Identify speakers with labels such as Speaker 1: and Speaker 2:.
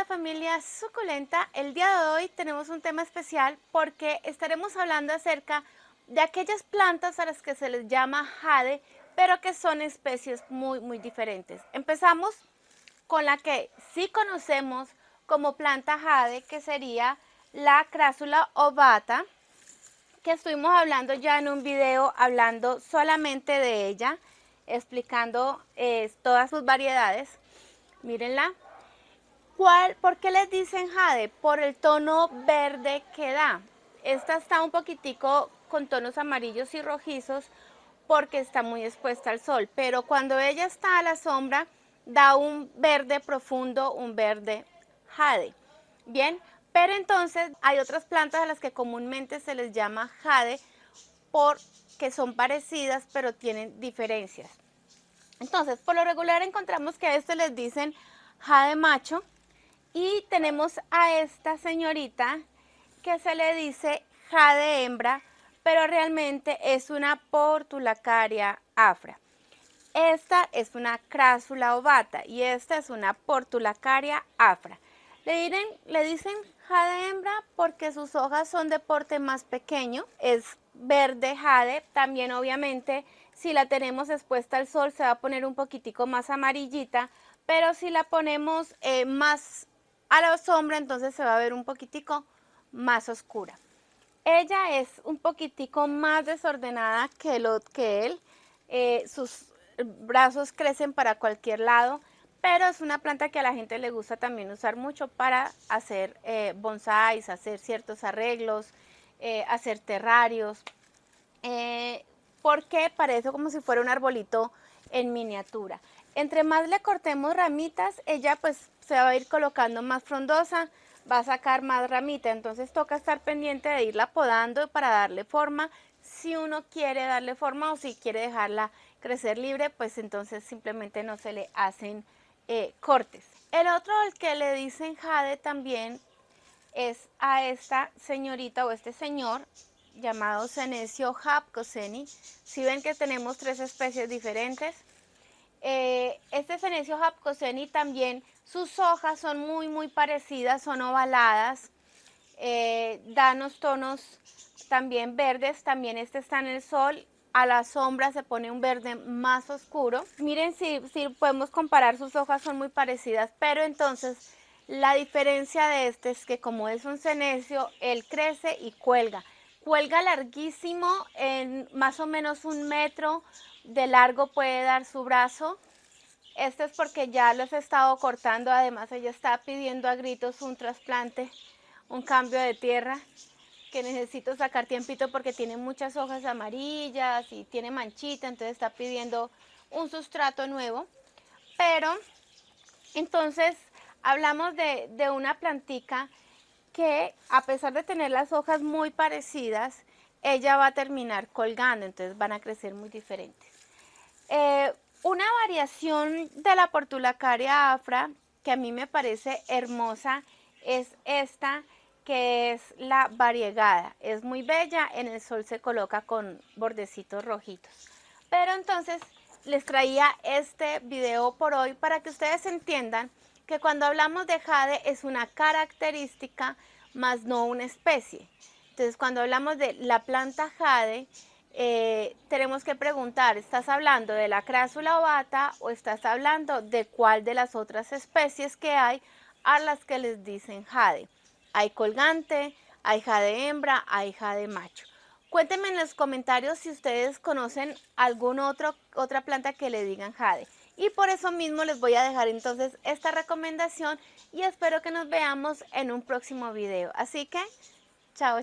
Speaker 1: familia suculenta, el día de hoy tenemos un tema especial porque estaremos hablando acerca de aquellas plantas a las que se les llama jade, pero que son especies muy diferentes. Empezamos con la que sí conocemos como planta jade, que sería la Crassula ovata, que estuvimos hablando ya en un video hablando solamente de ella, explicando todas sus variedades. Mírenla. ¿Por qué les dicen jade? Por el tono verde que da. Esta está un poquitico con tonos amarillos y rojizos porque está muy expuesta al sol, pero cuando ella está a la sombra da un verde profundo, un verde jade. Bien, pero entonces hay otras plantas a las que comúnmente se les llama jade porque son parecidas pero tienen diferencias. Entonces, por lo regular encontramos que a esto les dicen jade macho. Y tenemos a esta señorita que se le dice jade hembra, pero realmente es una Portulacaria afra. Esta es una Crassula ovata y esta es una Portulacaria afra. Le dicen jade hembra porque sus hojas son de porte más pequeño, es verde jade, también obviamente si la tenemos expuesta al sol se va a poner un poquitico más amarillita, pero si la ponemos más a la sombra entonces se va a ver un poquitico más oscura. Ella es un poquitico más desordenada que él, sus brazos crecen para cualquier lado, pero es una planta que a la gente le gusta también usar mucho para hacer bonsáis, hacer ciertos arreglos, hacer terrarios, porque parece como si fuera un arbolito en miniatura. Entre más le cortemos ramitas, ella pues se va a ir colocando más frondosa, va a sacar más ramita, entonces toca estar pendiente de irla podando para darle forma. Si uno quiere darle forma o si quiere dejarla crecer libre, pues entonces simplemente no se le hacen cortes. El otro al que le dicen jade también es a esta señorita o este señor llamado Senecio jabcoseni. Si ven que tenemos tres especies diferentes. Este Senecio jabcoseni también, sus hojas son muy parecidas, son ovaladas, dan unos tonos también verdes, también este está en el sol, a la sombra se pone un verde más oscuro. Miren si podemos comparar, sus hojas son muy parecidas, pero entonces la diferencia de este es que como es un senecio, él crece y cuelga. Cuelga larguísimo, en más o menos 1 metro de largo puede dar su brazo. Esto es porque ya los he estado cortando, además ella está pidiendo a gritos un trasplante, un cambio de tierra, que necesito sacar tiempito porque tiene muchas hojas amarillas y tiene manchita, entonces está pidiendo un sustrato nuevo. Pero entonces hablamos de una plantica que a pesar de tener las hojas muy parecidas, ella va a terminar colgando, entonces van a crecer muy diferentes. Una variación de la Portulacaria afra que a mí me parece hermosa es esta, que es la variegada. Es muy bella, en el sol se coloca con bordecitos rojitos. Pero entonces les traía este video por hoy para que ustedes entiendan que cuando hablamos de jade es una característica más no una especie. Entonces cuando hablamos de la planta jade, tenemos que preguntar, ¿estás hablando de la Crassula ovata o estás hablando de cuál de las otras especies que hay a las que les dicen jade? Hay colgante, hay jade hembra, hay jade macho. Cuéntenme en los comentarios si ustedes conocen alguna otra planta que le digan jade. Y por eso mismo les voy a dejar entonces esta recomendación y espero que nos veamos en un próximo video. Así que, chao.